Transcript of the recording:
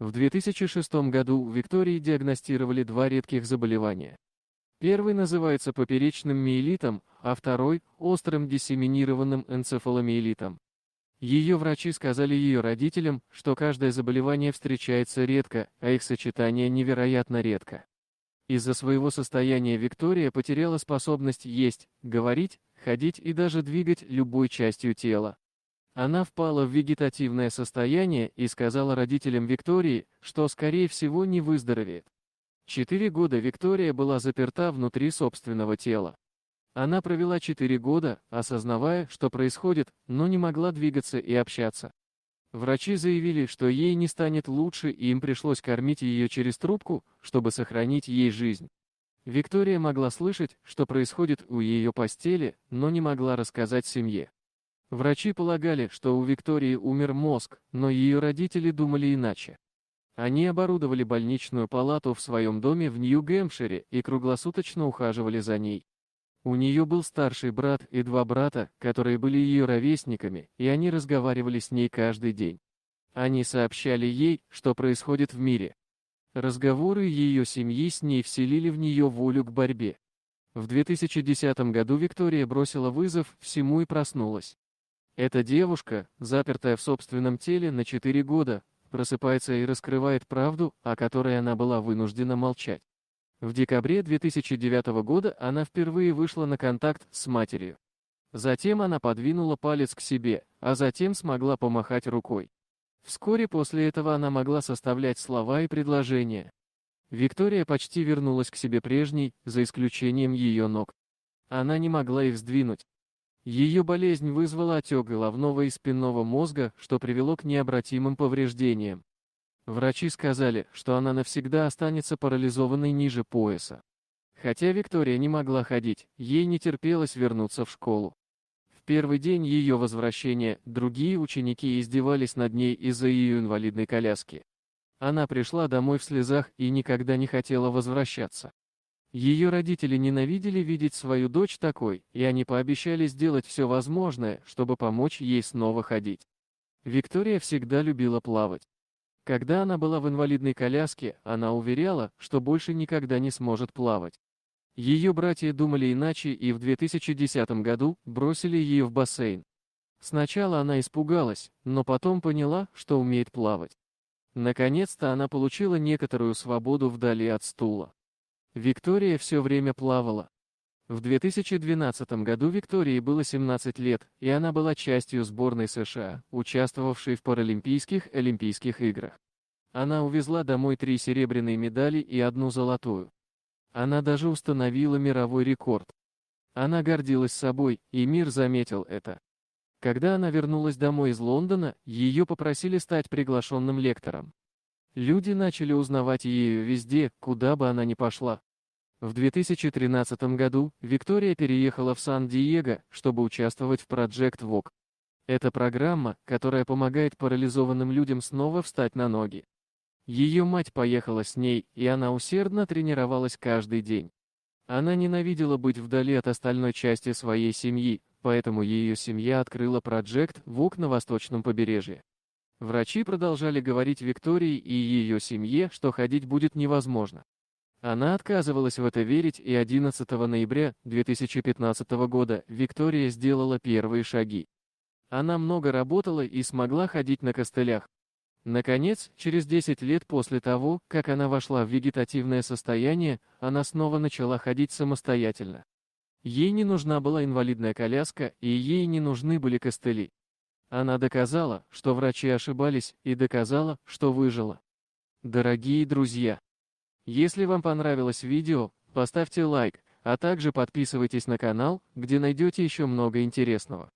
В 2006 году у Виктории диагностировали два редких заболевания. Первый называется поперечным миелитом, а второй– острым диссеминированным энцефаломиелитом. Ее врачи сказали ее родителям, что каждое заболевание встречается редко, а их сочетание невероятно редко. Из-за своего состояния Виктория потеряла способность есть, говорить, ходить и даже двигать любой частью тела. Она впала в вегетативное состояние и сказала родителям Виктории, что скорее всего не выздоровеет. 4 года Виктория была заперта внутри собственного тела. Она провела 4 года, осознавая, что происходит, но не могла двигаться и общаться. Врачи заявили, что ей не станет лучше, и им пришлось кормить ее через трубку, чтобы сохранить ей жизнь. Виктория могла слышать, что происходит у ее постели, но не могла рассказать семье. Врачи полагали, что у Виктории умер мозг, но ее родители думали иначе. Они оборудовали больничную палату в своем доме в Нью-Гэмпшире и круглосуточно ухаживали за ней. У нее был старший брат и 2 брата, которые были ее ровесниками, и они разговаривали с ней каждый день. Они сообщали ей, что происходит в мире. Разговоры ее семьи с ней вселили в нее волю к борьбе. В 2010 году Виктория бросила вызов всему и проснулась. Эта девушка, запертая в собственном теле на 4 года, просыпается и раскрывает правду, о которой она была вынуждена молчать. В декабре 2009 года она впервые вышла на контакт с матерью. Затем она подвинула палец к себе, а затем смогла помахать рукой. Вскоре после этого она могла составлять слова и предложения. Виктория почти вернулась к себе прежней, за исключением ее ног. Она не могла их сдвинуть. Ее болезнь вызвала отек головного и спинного мозга, что привело к необратимым повреждениям. Врачи сказали, что она навсегда останется парализованной ниже пояса. Хотя Виктория не могла ходить, ей не терпелось вернуться в школу. В первый день ее возвращения другие ученики издевались над ней из-за ее инвалидной коляски. Она пришла домой в слезах и никогда не хотела возвращаться. Ее родители ненавидели видеть свою дочь такой, и они пообещали сделать все возможное, чтобы помочь ей снова ходить. Виктория всегда любила плавать. Когда она была в инвалидной коляске, она уверяла, что больше никогда не сможет плавать. Ее братья думали иначе и в 2010 году бросили ее в бассейн. Сначала она испугалась, но потом поняла, что умеет плавать. Наконец-то она получила некоторую свободу вдали от стула. Виктория все время плавала. В 2012 году Виктории было 17 лет, и она была частью сборной США, участвовавшей в Паралимпийских Олимпийских играх. Она увезла домой 3 серебряные медали и 1 золотую. Она даже установила мировой рекорд. Она гордилась собой, и мир заметил это. Когда она вернулась домой из Лондона, ее попросили стать приглашенным лектором. Люди начали узнавать ее везде, куда бы она ни пошла. В 2013 году Виктория переехала в Сан-Диего, чтобы участвовать в Project Walk. Это программа, которая помогает парализованным людям снова встать на ноги. Ее мать поехала с ней, и она усердно тренировалась каждый день. Она ненавидела быть вдали от остальной части своей семьи, поэтому ее семья открыла Project Walk на восточном побережье. Врачи продолжали говорить Виктории и ее семье, что ходить будет невозможно. Она отказывалась в это верить, и 11 ноября 2015 года Виктория сделала первые шаги. Она много работала и смогла ходить на костылях. Наконец, через 10 лет после того, как она вошла в вегетативное состояние, она снова начала ходить самостоятельно. Ей не нужна была инвалидная коляска, и ей не нужны были костыли. Она доказала, что врачи ошибались, и доказала, что выжила. Дорогие друзья! Если вам понравилось видео, поставьте лайк, а также подписывайтесь на канал, где найдете еще много интересного.